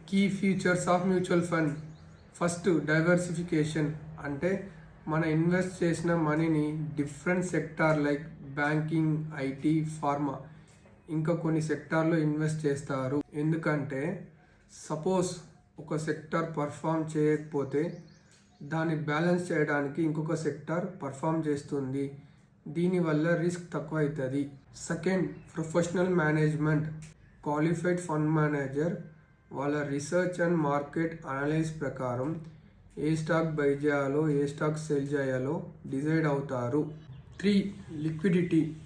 Key features of mutual fund. First, diversification. అంటే మన invest చేసిన మనీని different sector like banking, IT, pharma ఇంకా కొన్ని సెక్టార్లో ఇన్వెస్ట్ చేస్తారు. ఎందుకంటే సపోజ్ ఒక సెక్టార్ పర్ఫామ్ చేయకపోతే దాన్ని బ్యాలెన్స్ చేయడానికి ఇంకొక సెక్టార్ పర్ఫామ్ చేస్తుంది. దీనివల్ల రిస్క్ తక్కువ అవుతుంది. Second, professional management. Qualified fund manager వాళ్ళ రీసెర్చ్ అండ్ మార్కెట్ అనలైజ్ ప్రకారం ఏ స్టాక్ బై చేయాలో ఏ స్టాక్ సెల్ చేయాలో డిసైడ్ అవుతారు. 3, లిక్విడిటీ.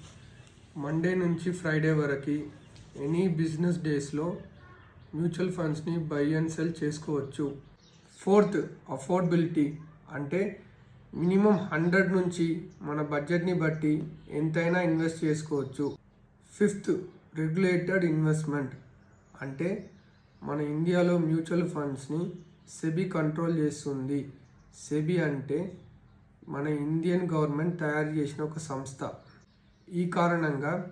మండే నుంచి ఫ్రైడే వరకు ఎనీ బిజినెస్ డేస్లో మ్యూచువల్ ఫండ్స్ని బై అండ్ సెల్ చేసుకోవచ్చు. 4th, affordability. అంటే మినిమం 100 నుంచి మన బడ్జెట్ని బట్టి ఎంతైనా ఇన్వెస్ట్ చేసుకోవచ్చు. 5th, regulated investment. అంటే మన ఇండియాలో మ్యూచువల్ ఫండ్స్ని సెబీ కంట్రోల్ చేస్తుంది. సెబీ అంటే మన ఇండియన్ గవర్నమెంట్ తయారు చేసిన ఒక సంస్థ. ఈ కారణంగా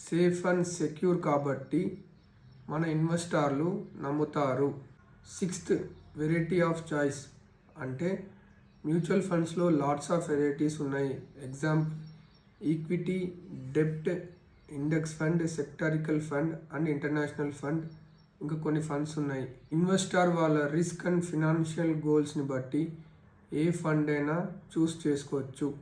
సేఫ్ అండ్ సెక్యూర్ కాబట్టి మన ఇన్వెస్టర్లు నమ్ముతారు. 6th, variety of choice. అంటే మ్యూచువల్ ఫండ్స్లో లాట్స్ ఆఫ్ వెరైటీస్ ఉన్నాయి. ఎగ్జాంపుల్ ఈక్విటీ, డెబ్ట్, index fund, sectoral fund and international fund. ఇంకా కొన్ని ఫండ్స్ ఉన్నాయి. ఇన్వెస్టర్ వాళ్ళ రిస్క్ అండ్ ఫినాన్షియల్ గోల్స్ని బట్టి ఏ ఫండ్ అయినా చూస్ చేసుకోవచ్చు.